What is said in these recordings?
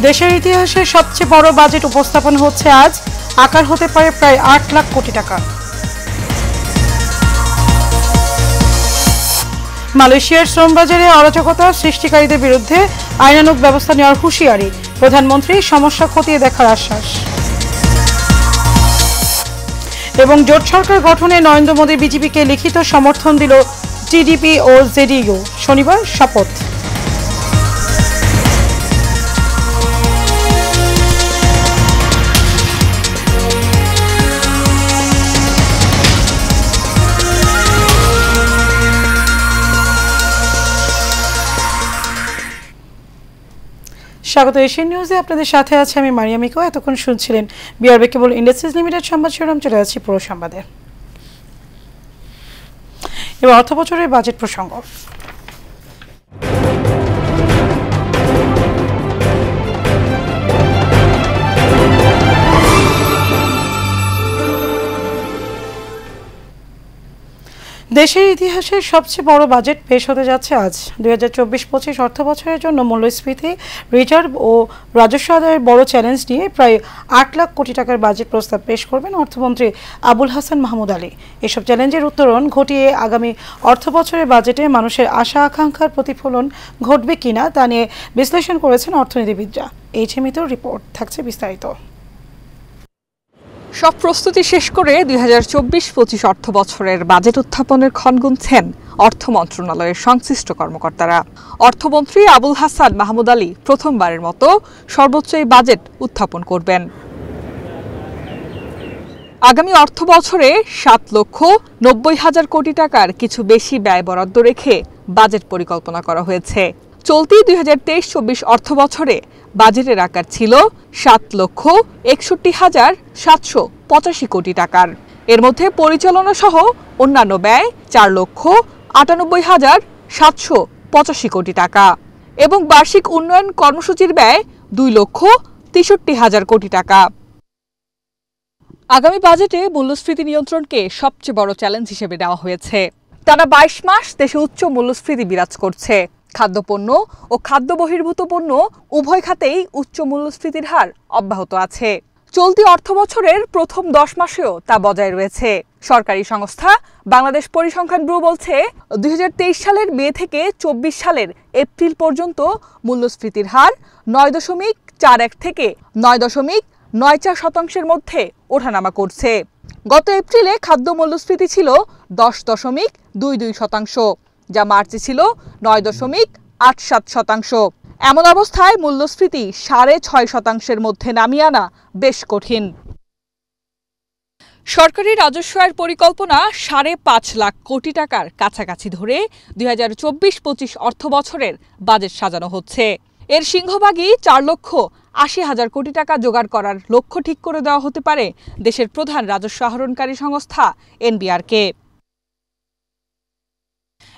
দেশের ইতিহাসে সবচেয়ে বড় বাজেট উপস্থাপন হচ্ছে আজ। আকার হতে পারে প্রায় ৮ লাখ কোটি টাকা। মালয়েশিয়ার শ্রমবাজারে অরাজকতা সৃষ্টিকারীদের বিরুদ্ধে আইনানুগ ব্যবস্থা নেওয়ার হুঁশিয়ারি। প্রধানমন্ত্রী সমস্যা খতিয়ে দেখার আশ্বাস। এবং জোট সরকার গঠনে নরেন্দ্র মোদী বিজেপিকে লিখিত সমর্থন দিল টিডিপি ও জেডিইউ। শনিবার শপথ। স্বাগত এশিয়ান নিউজে, আপনাদের সাথে আছে আমি মারিয়ামিকো। এতক্ষণ শুনছিলেন বিআরবি কেবল ইন্ডাস্ট্রিজ লিমিটেড সংবাদ শিরোনাম। চলে যাচ্ছি পুরো সংবাদে। এবার অর্থ বছরের বাজেট প্রসঙ্গ। দেশের ইতিহাসের সবচেয়ে বড় বাজেট পেশ হতে যাচ্ছে আজ। 2024-25 অর্থ বছরের জন্য মূল্যস্ফীতি, রিজার্ভ ও রাজস্ব আদায়ের বড় চ্যালেঞ্জ নিয়ে প্রায় ৮ লাখ কোটি টাকার বাজেট প্রস্তাব পেশ করবেন অর্থমন্ত্রী আবুল হাসান মাহমুদ আলী। এসব চ্যালেঞ্জের উত্তরণ ঘটিয়ে আগামী অর্থ বছরের বাজেটে মানুষের আশা আকাঙ্ক্ষার প্রতিফলন ঘটবে কিনা তা নিয়ে বিশ্লেষণ করেছেন অর্থনীতিবিদরা। এই মিতুর রিপোর্ট, থাকছে বিস্তারিত। সব প্রস্তুতি শেষ করে 2024-25 অর্থ বছরের বাজেট উত্থাপনের ক্ষণ গুনছেন অর্থ মন্ত্রণালয়ের সংশ্লিষ্ট কর্মকর্তারা। অর্থমন্ত্রী আবুল হাসান মাহমুদ আলী প্রথমবারের মতো সর্বোচ্চ এই বাজেট উত্থাপন করবেন। আগামী অর্থ বছরে 7,90,000 কোটি টাকার কিছু বেশি ব্যয় বরাদ্দ রেখে বাজেট পরিকল্পনা করা হয়েছে। চলতি 2023-24 অর্থ বছরে বাজেটের আকার ছিল 7,61,785 কোটি টাকার। এর মধ্যে পরিচালনা সহ অন্যান্য ব্যয় 4,98,785 কোটি টাকা এবং বার্ষিক উন্নয়ন কর্মসূচির ব্যয় 2,63,000 কোটি টাকা। আগামী বাজেটে মূল্যস্ফীতি নিয়ন্ত্রণকে সবচেয়ে বড় চ্যালেঞ্জ হিসেবে নেওয়া হয়েছে। টানা 22 মাস দেশে উচ্চ মূল্যস্ফীতি বিরাজ করছে। খাদ্যপণ্য ও খাদ্য বহির্ভূত পণ্য উভয় খাতেই উচ্চ মূল্যস্ফীতির হার অব্যাহত আছে। চলতি অর্থ বছরের প্রথম 10 মাসেও তা বজায় রয়েছে। সরকারি সংস্থা বাংলাদেশ পরিসংখ্যান ব্যুরো বলছে, 2023 সালের মে থেকে 24 সালের এপ্রিল পর্যন্ত মূল্যস্ফীতির হার 9.41 থেকে 9.94% মধ্যে ওঠানামা করছে। গত এপ্রিলে খাদ্য মূল্যস্ফীতি ছিল 10.22%, যা মার্চে ছিল 9.87%। এমন অবস্থায় মূল্যস্ফীতি 6.5% মধ্যে নামিয়ে আনা বেশ কঠিন। সরকারি রাজস্ব আয়ের পরিকল্পনা 5.5 লাখ কোটি টাকার কাছাকাছি ধরে 2024-25 অর্থ বছরের বাজেট সাজানো হচ্ছে। এর সিংহভাগই 4,80,000 কোটি টাকা জোগাড় করার লক্ষ্য ঠিক করে দেওয়া হতে পারে দেশের প্রধান রাজস্ব আহরণকারী সংস্থা এনবিআরকে।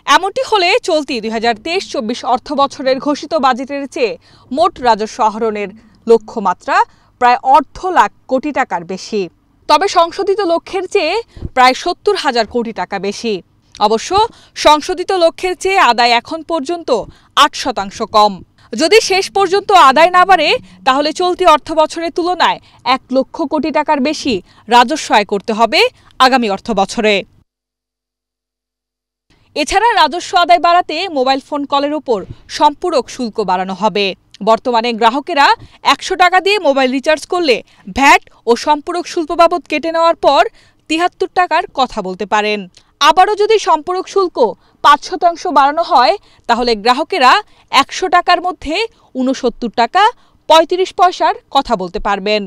এমনটি হলে চলতি 2023-24 অর্থ বছরের ঘোষিত বাজেটের চেয়ে মোট রাজস্ব আহরণের লক্ষ্যমাত্রা প্রায় 1.5 লাখ কোটি টাকার বেশি। তবে সংশোধিত লক্ষ্যের চেয়ে প্রায় 70,000 কোটি টাকা বেশি। অবশ্য সংশোধিত লক্ষ্যের চেয়ে আদায় এখন পর্যন্ত 8% কম। যদি শেষ পর্যন্ত আদায় না বাড়ে, তাহলে চলতি অর্থ বছরের তুলনায় 1 লক্ষ কোটি টাকার বেশি রাজস্ব আয় করতে হবে আগামী অর্থ বছরে। এছাড়া রাজস্ব আদায় বাড়াতে মোবাইল ফোন কলের উপর সম্পূরক শুল্ক বাড়ানো হবে। বর্তমানে গ্রাহকেরা 100 টাকা দিয়ে মোবাইল রিচার্জ করলে ভ্যাট ও সম্পূরক শুল্ক বাবদ কেটে নেওয়ার পর 73 টাকার কথা বলতে পারেন। আবারও যদি সম্পূরক শুল্ক 5% বাড়ানো হয়, তাহলে গ্রাহকেরা 100 টাকার মধ্যে 69 টাকা 35 পয়সার কথা বলতে পারবেন।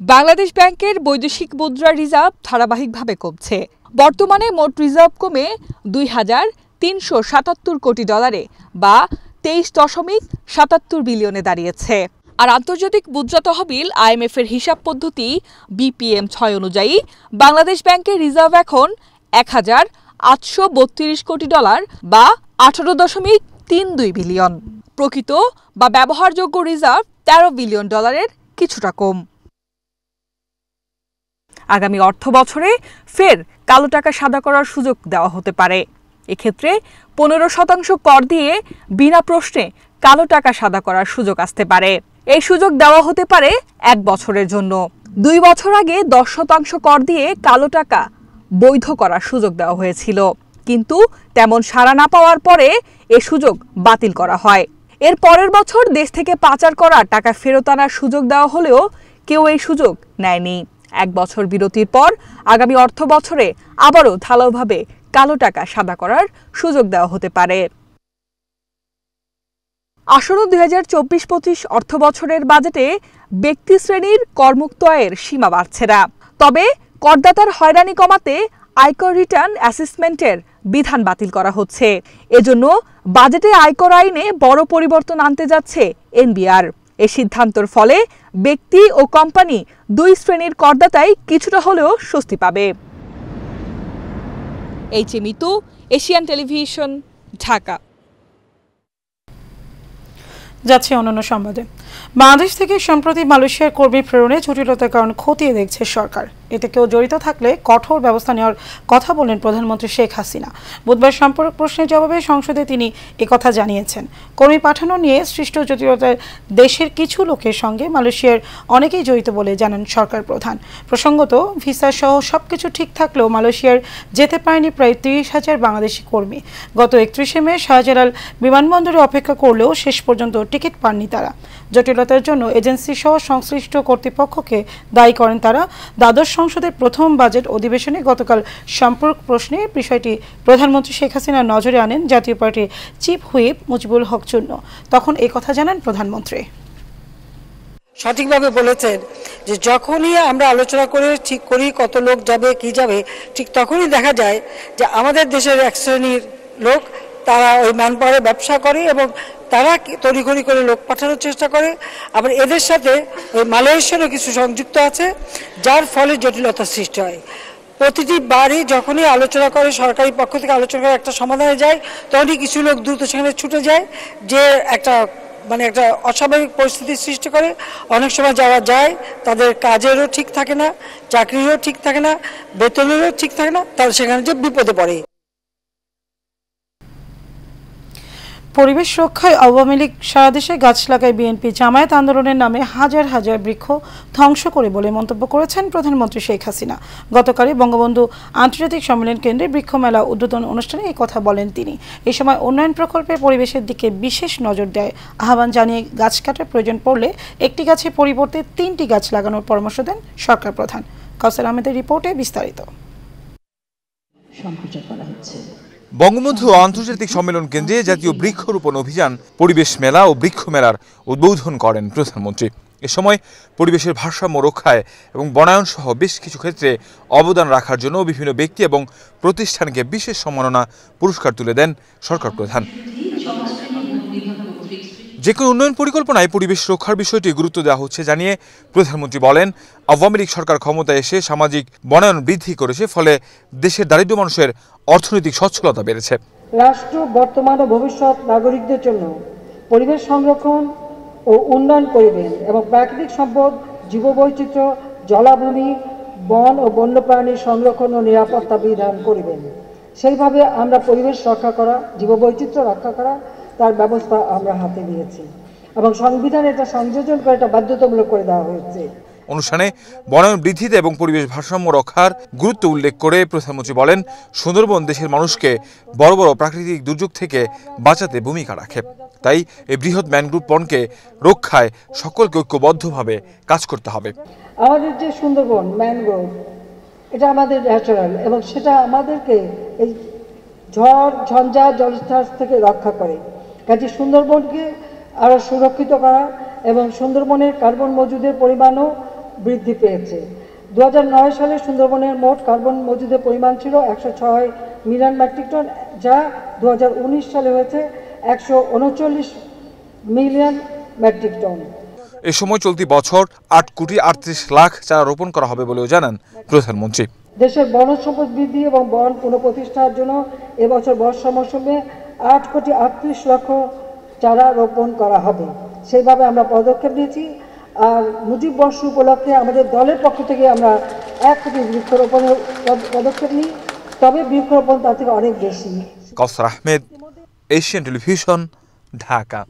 বাংলাদেশ ব্যাংকের বৈদেশিক মুদ্রা রিজার্ভ ধারাবাহিকভাবে কমছে। বর্তমানে মোট রিজার্ভ কমে 2,377 কোটি ডলারে বা 23.77 বিলিয়নে দাঁড়িয়েছে। আর আন্তর্জাতিক মুদ্রা তহবিল IMF এর হিসাব পদ্ধতি BPM-6 অনুযায়ী বাংলাদেশ ব্যাংকের রিজার্ভ এখন 1,832 কোটি ডলার বা 18.32 বিলিয়ন। প্রকৃত বা ব্যবহারযোগ্য রিজার্ভ 13 বিলিয়ন ডলারের কিছুটা কম। আগামী অর্থ বছরে ফের কালো টাকা সাদা করার সুযোগ দেওয়া হতে পারে। এক্ষেত্রে 15% কর দিয়ে বিনা প্রশ্নে কালো টাকা সাদা করার সুযোগ আসতে পারে। এই সুযোগ দেওয়া হতে পারে 1 বছরের জন্য। 2 বছর আগে 10% কর দিয়ে কালো টাকা বৈধ করার সুযোগ দেওয়া হয়েছিল, কিন্তু তেমন সাড়া না পাওয়ার পরে এ সুযোগ বাতিল করা হয়। এর পরের বছর দেশ থেকে পাচার করা টাকা ফেরত আনার সুযোগ দেওয়া হলেও কেউ এই সুযোগ নেয়নি। 1 বছর বিরতির পর আগামী অর্থ বছরে আবারও ঢালাওভাবে কালো টাকা সাদা করার সুযোগ দেওয়া হতে পারে। আসন্ন 2024-25 অর্থ বছরের বাজেটে ব্যক্তি শ্রেণীর করমুক্ত আয়ের সীমা বাড়ছে না। তবে করদাতার হয়রানি কমাতে আয়কর রিটার্ন অ্যাসেসমেন্টের বিধান বাতিল করা হচ্ছে। এজন্য বাজেটে আয়কর আইনে বড় পরিবর্তন আনতে যাচ্ছে এনবিআর। এই সিদ্ধান্তের ফলে ব্যক্তি ও কোম্পানি 2 শ্রেণীর করদাতাই কিছুটা হলেও স্বস্তি পাবে। Mitu, Asian television, Dhaka. যাচ্ছে অন্যান্য সংবাদে। বাংলাদেশ থেকে সম্প্রতি মালয়েশিয়ার কর্মী প্রেরণে জটিলতার কারণ খতিয়ে দেখছে সরকার। এতে কেউ জড়িত থাকলে কঠোর ব্যবস্থা নেওয়ার কথা বলেন প্রধানমন্ত্রী শেখ হাসিনা। বুধবার সম্পর্ক প্রশ্নের জবাবে সংসদে তিনি একথা জানিয়েছেন। কর্মী পাঠানো নিয়ে সৃষ্ট জটিলতায় দেশের কিছু লোকের সঙ্গে মালয়েশিয়ার অনেকেই জড়িত বলে জানান সরকার প্রধান। প্রসঙ্গত, ভিসা সহ সবকিছু ঠিক থাকলেও মালয়েশিয়ার যেতে পারেনি প্রায় 30,000 বাংলাদেশি কর্মী। গত 31শে মে শাহজালাল বিমানবন্দরে অপেক্ষা করলেও শেষ পর্যন্ত টিকিট পাননি তারা। জটিলতার জন্য এজেন্সি সহ সংশ্লিষ্ট কর্তৃপক্ষকে দায়ী করেন তারা। দ্বাদশ সংসদের প্রথম বাজেট অধিবেশনে গতকাল সম্পর্ক প্রশ্নে বিষয়টি প্রধানমন্ত্রী শেখ হাসিনার নজরে আনেন জাতীয় পার্টির চিফ হুইপ মুজিবুল হক চূন্য। তখন এই কথা জানান প্রধানমন্ত্রী। সঠিকভাবে বলেছেন যে যখনই আমরা আলোচনা করে ঠিক করি কত লোক যাবে কি যাবে, ঠিক তখনই দেখা যায় যে আমাদের দেশের এক শ্রেণীর লোক তারা ওই ম্যানপাওয়ারে ব্যবসা করে এবং তারা তড়িঘড়ি করে লোক পাঠানোর চেষ্টা করে। আবার এদের সাথে ওই মালয়েশিয়ারও কিছু সংযুক্ত আছে, যার ফলে জটিলতার সৃষ্টি হয়। প্রতিটি বারই যখনই আলোচনা করে, সরকারি পক্ষ থেকে আলোচনা করে একটা সমাধানে যায়, তখনই কিছু লোক দ্রুত সেখানে ছুটে যায়, যে একটা অস্বাভাবিক পরিস্থিতির সৃষ্টি করে। অনেক সময় যারা যায় তাদের কাজেরও ঠিক থাকে না, চাকরিরও ঠিক থাকে না, বেতনেরও ঠিক থাকে না, তারা সেখানে যে বিপদে পড়ে। পরিবেশ রক্ষায় আওয়ামী লীগ সারা দেশে গাছ লাগায় বিএনপি জামায়াত আন্দোলনের নামে হাজার হাজার বৃক্ষ ধ্বংস করে বলে মন্তব্য করেছেন প্রধানমন্ত্রী শেখ হাসিনা। গতকালই বঙ্গবন্ধু আন্তর্জাতিক সম্মেলন কেন্দ্রে বৃক্ষ মেলা উদ্বোধন অনুষ্ঠানে এই কথা বলেন তিনি। এই সময় উন্নয়ন প্রকল্পে পরিবেশের দিকে বিশেষ নজর দেয় আহ্বান জানিয়ে গাছ কাটার প্রয়োজন পড়লে একটি গাছের পরিবর্তে 3টি গাছ লাগানোর পরামর্শ দেন সরকার প্রধান। কাউসার আহমেদের রিপোর্টে বিস্তারিত। সম্প্রচার করা হচ্ছে। বঙ্গবন্ধু আন্তর্জাতিক সম্মেলন কেন্দ্রে জাতীয় বৃক্ষরোপণ অভিযান, পরিবেশ মেলা ও বৃক্ষ মেলার উদ্বোধন করেন প্রধানমন্ত্রী। এ সময় পরিবেশের ভারসাম্য রক্ষায় এবং বনায়ন সহ বেশ কিছু ক্ষেত্রে অবদান রাখার জন্য বিভিন্ন ব্যক্তি এবং প্রতিষ্ঠানকে বিশেষ সম্মাননা পুরস্কার তুলে দেন সরকার প্রধান। যে কোনো উন্নয়ন পরিকল্পনায় পরিবেশ রক্ষার বিষয়টি গুরুত্ব দেওয়া হচ্ছে জানিয়ে প্রধানমন্ত্রী বলেন, আওয়ামী লীগ সরকার ক্ষমতায় এসে সামাজিক বনায়ন বৃদ্ধি করেছে, ফলে দেশের দারিদ্র মানুষের অর্থনৈতিক সচ্ছলতা বেড়েছে। রাষ্ট্র বর্তমান ও ভবিষ্যৎ নাগরিকদের জন্য পরিবেশ সংরক্ষণ ও উন্নয়ন করিবেন এবং প্রাকৃতিক সম্পদ, জীববৈচিত্র্য, জলাভূমি, বন ও বন্যপ্রাণীর সংরক্ষণ ও নিরাপত্তা বিধান করিবেন। সেইভাবে আমরা পরিবেশ রক্ষা করা, জীববৈচিত্র্য রক্ষা করা, তার ব্যবস্থা আমরা হাতে নিয়েছি এবং সংবিধানে এটা সংযোজন করে এটা বাধ্যতামূলক করে দেওয়া হয়েছে। অনুষ্ঠানে বনায়ন বৃদ্ধিতে এবং পরিবেশ ভারসাম্য রক্ষার গুরুত্ব উল্লেখ করে প্রধানমন্ত্রী বলেন, সুন্দরবন দেশের মানুষকে বড় বড় প্রাকৃতিক দুর্যোগ থেকে বাঁচাতে ভূমিকা রাখে। তাই এই বৃহৎ ম্যানগ্রোভ বনকে রক্ষায় সকলকে ঐক্যবদ্ধভাবে কাজ করতে হবে। আমাদের যে সুন্দরবন ম্যানগ্রোভ, এটা আমাদের ন্যাচারাল এবং সেটা আমাদেরকে এই ঝড় ঝঞ্ঝা জলোচ্ছ্বাস থেকে রক্ষা করে। কাজে সুন্দরবনকে আরও সুরক্ষিত করা এবং সুন্দরবনের কার্বন মজুদের পরিমাণও বৃদ্ধি পেয়েছে। 2009 সালে সুন্দরবনের মোট কার্বন মজুদের পরিমাণ ছিল 106 মিলিয়ন মেট্রিক টন, যা 2019 সালে হয়েছে 139 মিলিয়ন মেট্রিক টন। এ সময় চলতি বছর 8,38,00,000 চারা রোপণ করা হবে বলেও জানান প্রধানমন্ত্রী। দেশের বনজ সম্পদ বৃদ্ধি এবং বন পুনঃপ্রতিষ্ঠার জন্য এবছর বর্ষা মৌসুমে 8,38,00,000 চারা রোপণ করা হবে। সেইভাবে আমরা পদক্ষেপ নিয়েছি। আর মুজিব বর্ষ উপলক্ষে আমাদের দলের পক্ষ থেকে আমরা 1 কোটি বৃক্ষরোপণের পদক্ষেপ নিই, তবে বৃক্ষরোপণ তার থেকে অনেক বেশি। কাউসার আহমেদ, এশিয়ান টেলিভিশন, ঢাকা।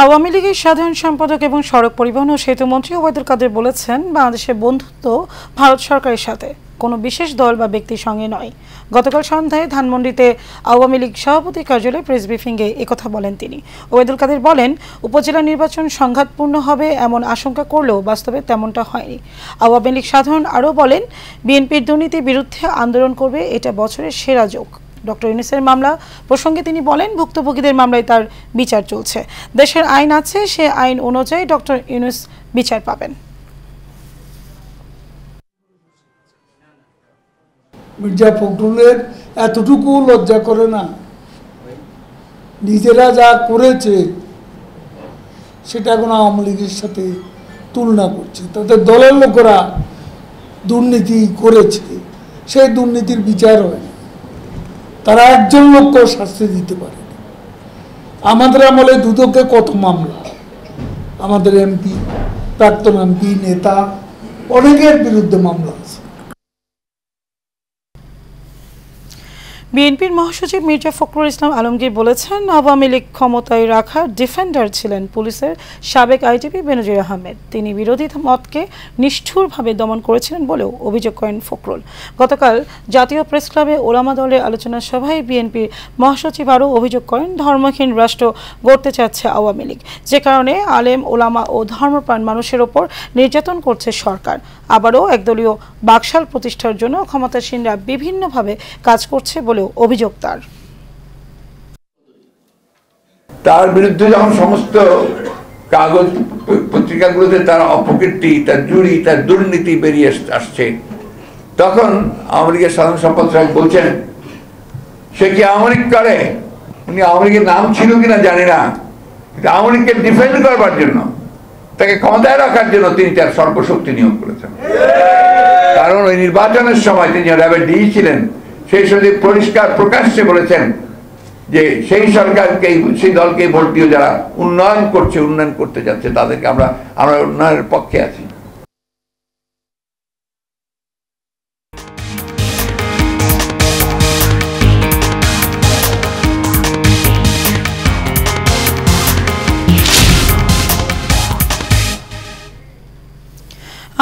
আওয়ামী লীগের সাধারণ সম্পাদক এবং সড়ক পরিবহন ও সেতু মন্ত্রী ওবায়দুল কাদের বলেছেন, বাংলাদেশের বন্ধুত্ব ভারত সরকারের সাথে, কোনো বিশেষ দল বা ব্যক্তির সঙ্গে নয়। গতকাল সন্ধ্যায় ধানমন্ডিতে আওয়ামী লীগ সভাপতি কার্যালয়ে প্রেস ব্রিফিংয়ে একথা বলেন তিনি। ওবায়দুল কাদের বলেন, উপজেলা নির্বাচন সংঘাতপূর্ণ হবে এমন আশঙ্কা করলেও বাস্তবে তেমনটা হয়নি। আওয়ামী লীগ সাধারণ আরও বলেন, বিএনপির দুর্নীতির বিরুদ্ধে আন্দোলন করবে, এটা বছরের সেরা যোগ। ডক্টর ইউনূসের মামলা প্রসঙ্গে তিনি বলেন, ভুক্তভোগীদের মামলায় তার বিচার চলছে। দেশের আইন আছে, সে আইন অনুযায়ী ডক্টর ইউনূস বিচার পাবেন। মির্জা ফখরুলের এতটুকু লজ্জা করে না, নিজেরা যা করেছে সেটা এখন আওয়ামী লীগের সাথে তুলনা করছে। তাদের দলের লোকেরা দুর্নীতি করেছে, সেই দুর্নীতির বিচার হয় না, তারা একজন লোককেও শাস্তি দিতে পারে। আমাদের আমলে দুদকে কত মামলা, আমাদের এমপি, প্রাক্তন এমপি, নেতা অনেকের বিরুদ্ধে মামলা আছে। বিএনপির মহাসচিব মির্জা ফখরুল ইসলাম আলমগীর বলেছেন, আওয়ামী লীগ ক্ষমতায় রাখার ডিফেন্ডার ছিলেন পুলিশের সাবেক আইজিপি বেনজির আহমেদ। তিনি বিরোধী মতকে নিষ্ঠুরভাবে দমন করেছিলেন বলেও অভিযোগ করেন ফখরুল। গতকাল জাতীয় প্রেস ক্লাবে ওলামা দলের আলোচনা সভায় বিএনপির মহাসচিব আরও অভিযোগ করেন, ধর্মহীন রাষ্ট্র গড়তে চাচ্ছে আওয়ামী লীগ, যে কারণে আলেম, ওলামা ও ধর্মপ্রাণ মানুষের ওপর নির্যাতন করছে সরকার। আবারও একদলীয় বাকশাল প্রতিষ্ঠার জন্য ক্ষমতাসীনরা বিভিন্নভাবে কাজ করছে বলেও অভিযোগ তার বিরুদ্ধে যখন সমস্ত কাগজ পত্রিকাগুলোতে তার অপকীর্তি, তার জুড়ি, তার দুর্নীতি বেরিয়ে আসছে, তখন আওয়ামী লীগের সাধারণ সম্পাদক সাহেব বলছেন, সে কি আওয়ামী লীগ করে? উনি আওয়ামী লীগের নাম ছিল কিনা জানি না, কিন্তু আওয়ামী লীগকে ডিফেন্ড করবার জন্য, তাকে ক্ষমতায় রাখার জন্য তিনি তার সর্বশক্তি নিয়োগ করেছেন। কারণ ওই নির্বাচনের সময় তিনি র্যাবের ডিই ছিলেন, সেই সময় পরিষ্কার প্রকাশ্যে বলেছেন যে সেই সরকারকে, সেই দলকে ভোট দিয়ে যারা উন্নয়ন করছে, উন্নয়ন করতে যাচ্ছে, তাদেরকে আমরা উন্নয়নের পক্ষে আছি।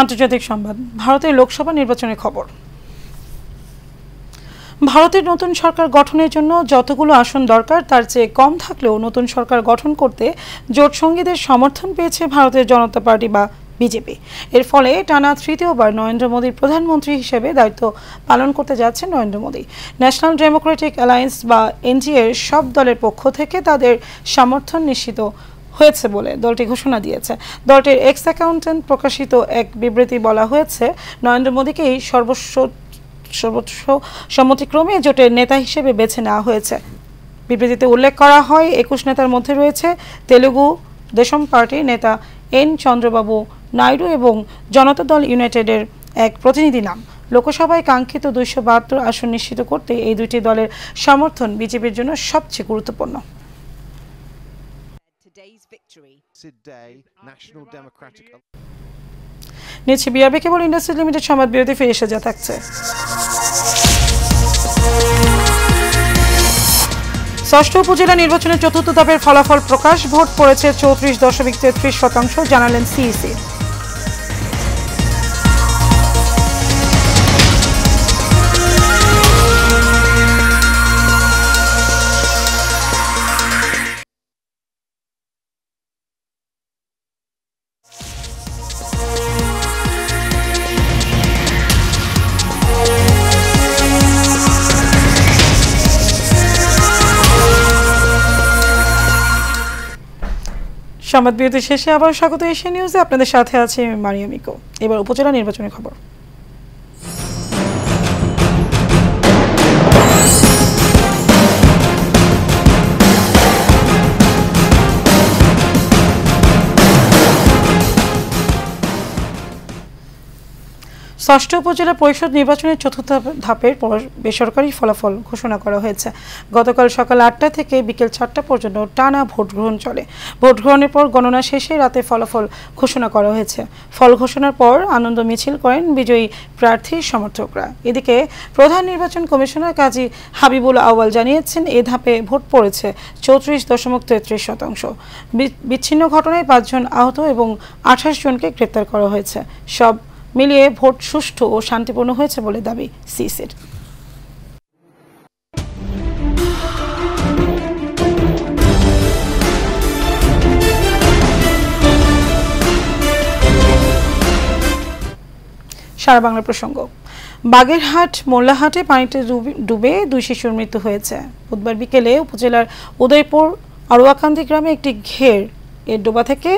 আন্তর্জাতিক সংবাদ, ভারতের লোকসভা নির্বাচনের খবর। ভারতের নতুন সরকার গঠনের জন্য যতগুলো আসন দরকার তার চেয়ে কম থাকলেও নতুন সরকার গঠন করতে জোট সঙ্গীদের সমর্থন পেয়েছে ভারতের জনতা পার্টি বা বিজেপি। এর ফলে টানা তৃতীয়বার নরেন্দ্র মোদীর প্রধানমন্ত্রী হিসেবে দায়িত্ব পালন করতে যাচ্ছেন Narendra Modi. National Democratic alliance বা এনডিএর সব দলের পক্ষ থেকে তাদের সমর্থন নিশ্চিত হয়েছে বলে দলটি ঘোষণা দিয়েছে। দলটির এক্স অ্যাকাউন্টেন্ট প্রকাশিত এক বিবৃতি বলা হয়েছে, নরেন্দ্র মোদীকেই সর্বোচ্চ সম্মতিক্রমে জোটের নেতা হিসেবে বেছে নেওয়া হয়েছে। বিবৃতিতে উল্লেখ করা হয়, 21 নেতার মধ্যে রয়েছে তেলুগু দেশম পার্টির নেতা এন চন্দ্রবাবু নাইডু এবং জনতা দল ইউনাইটেডের এক প্রতিনিধি নাম। লোকসভায় কাঙ্ক্ষিত 272 আসন নিশ্চিত করতে এই দুটি দলের সমর্থন বিজেপির জন্য সবচেয়ে গুরুত্বপূর্ণ। নিচ্ছে বিআরবি কেবল ইন্ডাস্ট্রি লিমিটেড সংবাদ বিরতি, ফিরে এসে যা থাকছে। ষষ্ঠ উপজেলা নির্বাচনের চতুর্থ ধাপের ফলাফল প্রকাশ। ভোট পড়েছে 34.33%, জানালেন সিইসি। সংবাদ বিরতি শেষে আবার স্বাগত এশিয়া নিউজে, আপনাদের সাথে আছে মারিয়া মিকো। এবার উপজেলা নির্বাচনের খবর। ষষ্ঠ উপজেলা পরিষদ নির্বাচনের চতুর্থ ধাপের বেসরকারি ফলাফল ঘোষণা করা হয়েছে। গতকাল সকাল 8টা থেকে বিকেল 4টা পর্যন্ত টানা ভোট গ্রহণ চলে। ভোট গ্রহণের পর গণনা শেষে রাতে ফলাফল ঘোষণা করা হয়েছে। ফল ঘোষণার পর আনন্দ মিছিল করেন বিজয়ী প্রার্থীর সমর্থকরা। এদিকে প্রধান নির্বাচন কমিশনার কাজী হাবিবুল আউয়াল জানিয়েছেন, এ ধাপে ভোট পড়েছে 34.33%। বিচ্ছিন্ন ঘটনায় 5 জন আহত এবং 28 জনকে গ্রেপ্তার করা হয়েছে। সব মিলিয়ে ভোট সুষ্ঠু ও শান্তিপূর্ণ হয়েছে বলে দাবি সিইসির। সারা বাংলা প্রসঙ্গ। বাগেরহাট মোল্লাহাটে পানিতে ডুবে 2 শিশুর মৃত্যু হয়েছে। বুধবার বিকেলে উপজেলার উদয়পুর আরুয়াকান্দি গ্রামে একটি ঘের এর ডোবা থেকে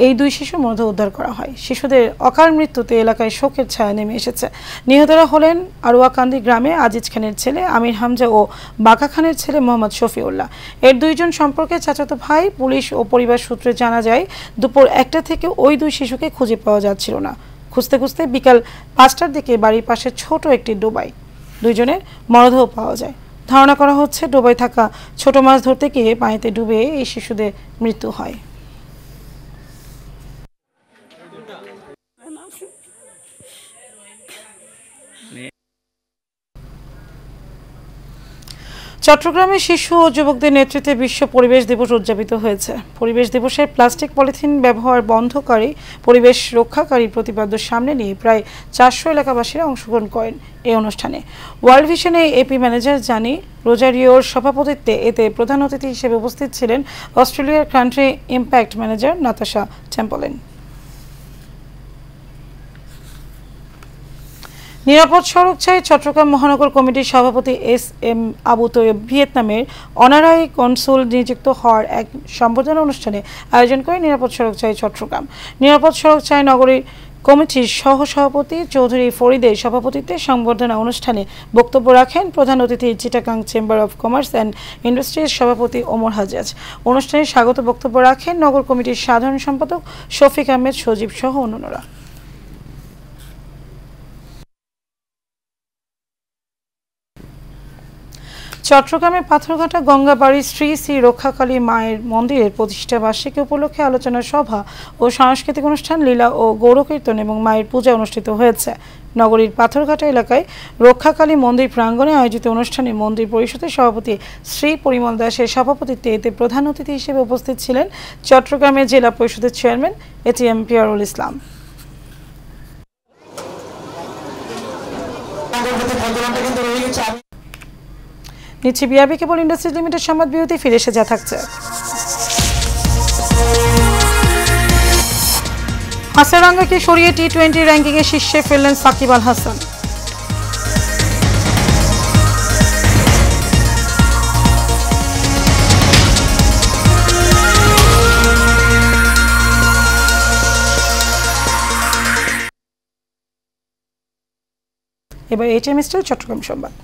এই 2 শিশুর মৃতদেহ উদ্ধার করা হয়। শিশুদের অকাল মৃত্যুতে এলাকায় শোকের ছায়া নেমে এসেছে। নিহতরা হলেন আরুয়াকান্দি গ্রামে আজিজ খানের ছেলে আমির হামজা ও বাঁকা খানের ছেলে মোহাম্মদ শফিউল্লাহ। এর 2 জন সম্পর্কে চাচাতো ভাই। পুলিশ ও পরিবার সূত্রে জানা যায়, দুপুর 1টা থেকে ওই 2 শিশুকে খুঁজে পাওয়া যাচ্ছিল না। খুঁজতে খুঁজতে বিকাল 5টার দিকে বাড়ির পাশে ছোট একটি ডোবায় 2 জনের মরদেহ পাওয়া যায়। ধারণা করা হচ্ছে ডোবায় থাকা ছোট মাছ ধরতে গিয়ে পানিতে ডুবে এই শিশুদের মৃত্যু হয়। চট্টগ্রামে শিশু ও যুবকদের নেতৃত্বে বিশ্ব পরিবেশ দিবস উদযাপিত হয়েছে। পরিবেশ দিবসে প্লাস্টিক পলিথিন ব্যবহার বন্ধকারী, পরিবেশ রক্ষাকারী প্রতিপাদ্য সামনে নিয়ে প্রায় 400 এলাকাবাসীরা অংশগ্রহণ করেন এই অনুষ্ঠানে। ওয়ার্ল্ড ভিশনে এপি ম্যানেজার জানি রোজারিওর সভাপতিত্বে এতে প্রধান অতিথি হিসেবে উপস্থিত ছিলেন অস্ট্রেলিয়ার কান্ট্রি ইম্প্যাক্ট ম্যানেজার নাতাশা চ্যাম্পলেন। নিরাপদ সড়ক চাই চট্টগ্রাম মহানগর কমিটির সভাপতি এস.এম. আবু তৈয়ব ভিয়েতনামের অনারারি কনসুল নিযুক্ত হওয়ার এক সম্বর্ধনা অনুষ্ঠানে আয়োজন করে নিরাপদ সড়ক চাই চট্টগ্রাম। নিরাপদ সড়ক চাই নগরীর কমিটির সহসভাপতি চৌধুরী ফরিদের সভাপতিত্বে সংবর্ধনা অনুষ্ঠানে বক্তব্য রাখেন প্রধান অতিথি Chittagong chamber of commerce and industries সভাপতি ওমর হাজাজ। অনুষ্ঠানে স্বাগত বক্তব্য রাখেন নগর কমিটির সাধারণ সম্পাদক শফিক আহমেদ সজীব সহ অন্যান্যরা। চট্টগ্রামে পাথরঘাটা গঙ্গাবাড়ির শ্রী শ্রী রক্ষাকালী মায়ের মন্দিরের প্রতিষ্ঠা বার্ষিকী উপলক্ষে আলোচনা সভা ও সাংস্কৃতিক অনুষ্ঠান, লীলা ও গৌরকীর্তন এবং মায়ের পূজা অনুষ্ঠিত হয়েছে। নগরীর পাথরঘাটা এলাকায় রক্ষাকালী মন্দির প্রাঙ্গণে আয়োজিত অনুষ্ঠানে মন্দির পরিষদের সভাপতি শ্রী পরিমল দাসের সভাপতিত্বে এতে প্রধান অতিথি হিসেবে উপস্থিত ছিলেন চট্টগ্রামের জেলা পরিষদের চেয়ারম্যান এটিএম পিয়ারুল ইসলাম। নিচ্ছি বিআরবি কেবল ইন্ডাস্ট্রিজ লিমিটেড সংবাদ বিরতি, ফিরে এসে যা থাকছে। হাসারাঙ্গাকে সরিয়ে টি-20 র্যাঙ্কিংয়ে শীর্ষে ফেললেন সাকিব আল হাসান। এবার এইচএম স্টিল চট্টগ্রাম সংবাদ।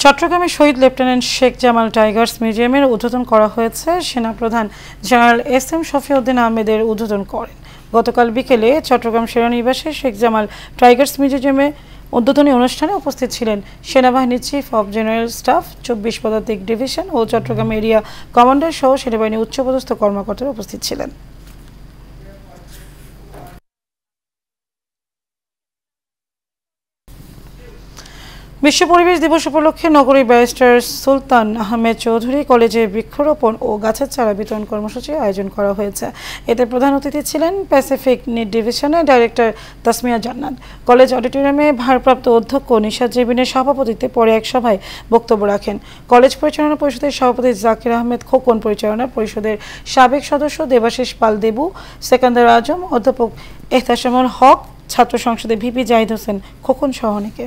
চট্টগ্রামে শহীদ লেফটেন্যান্ট শেখ জামাল টাইগার্স মিউজিয়ামের উদ্বোধন করা হয়েছে। সেনাপ্রধান জেনারেল এস.এম. শফিউদ্দিন আহমেদের উদ্বোধন করেন। গতকাল বিকেলে চট্টগ্রাম সেনানিবাসে শেখ জামাল টাইগার্স মিউজিয়ামে উদ্বোধনী অনুষ্ঠানে উপস্থিত ছিলেন সেনাবাহিনীর চিফ অব জেনারেল স্টাফ, 24 পদাতিক ডিভিশন ও চট্টগ্রাম এরিয়া কমান্ডার সহ সেনাবাহিনীর উচ্চপদস্থ কর্মকর্তারা উপস্থিত ছিলেন। বিশ্ব পরিবেশ দিবস উপলক্ষে নগরীর ব্যারিস্টার সুলতান আহমেদ চৌধুরী কলেজে বৃক্ষরোপণ ও গাছের চারা বিতরণ কর্মসূচি আয়োজন করা হয়েছে। এতে প্রধান অতিথি ছিলেন প্যাসিফিক নিট ডিভিশনের ডাইরেক্টর তাসমিয়া জান্নাত। কলেজ অডিটোরিয়ামে ভারপ্রাপ্ত অধ্যক্ষ নিশাত জেবিনের সভাপতিত্বে পরে এক সভায় বক্তব্য রাখেন কলেজ পরিচালনা পরিষদের সভাপতি জাকির আহমেদ খোকন, পরিচালনা পরিষদের সাবেক সদস্য দেবাশিস পাল দেবু, সেকান্দার আজম, অধ্যাপক এহতাসামুল হক, ছাত্র সংসদের ভিপি জাহিদ হোসেন খোকন সহ অনেকে।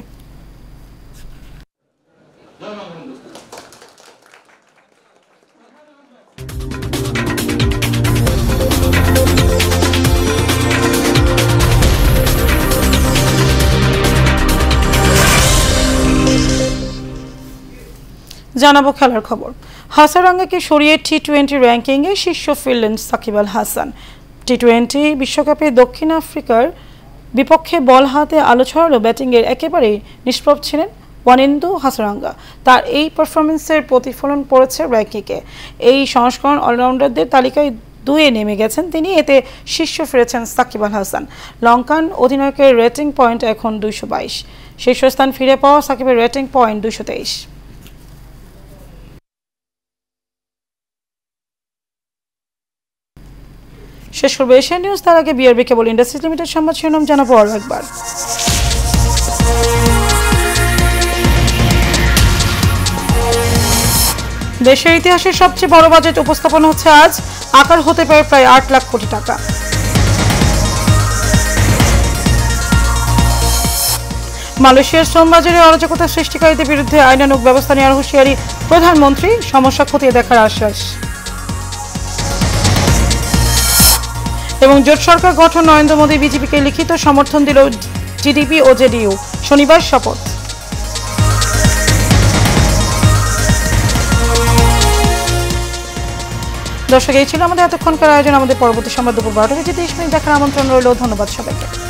জানাবো খেলার খবর। হাসারাঙ্গাকে সরিয়ে টি-20 র্যাঙ্কিংয়ে শীর্ষ ফিরলেন সাকিব আল হাসান। টি-20 বিশ্বকাপে দক্ষিণ আফ্রিকার বিপক্ষে বল হাতে আলো ছড়ালেও ব্যাটিংয়ের একেবারেই নিষ্প্রভ ছিলেন ওয়ানিন্দু হাসারাঙ্গা। তার এই পারফরমেন্সের প্রতিফলন পড়েছে র্যাঙ্কিংয়ে। এই সংস্করণ অলরাউন্ডারদের তালিকায় 2-এ নেমে গেছেন তিনি। এতে শীর্ষ ফিরেছেন সাকিব আল হাসান। লঙ্কান অধিনায়কের রেটিং পয়েন্ট এখন 222। শীর্ষস্থান ফিরে পাওয়া সাকিবের রেটিং পয়েন্ট 223। শেষ করবো এশিয়ান নিউজ, তার আগে বিআরবি কেবল ইন্ডাস্ট্রিজ লিমিটেড সংবাদ শিরোনাম জানাবো আরও একবার। দেশের ইতিহাসের সবচেয়ে বড় বাজেট উপস্থাপন হচ্ছে আজ। আকার হতে পারে প্রায় 8 লাখ কোটি টাকা। মালয়েশিয়ার শ্রম বাজারে অরাজকতা সৃষ্টিকারীদের বিরুদ্ধে আইনানুগ ব্যবস্থা নেওয়ার হুঁশিয়ারি প্রধানমন্ত্রী, সমস্যা খতিয়ে দেখার আশ্বাস। এবং জোট সরকার গঠন, নরেন্দ্র মোদী বিজেপিকে লিখিত সমর্থন দিল টিডিপি ও জেডিইউ। শনিবার শপথ। দর্শক, এই ছিল আমাদের এতক্ষণকার আয়োজন। আমাদের পরবর্তী সংবাদ দুপুর 12টা বেজে 30 মিনিট দেখার আমন্ত্রণ রইল। ধন্যবাদ সবাইকে।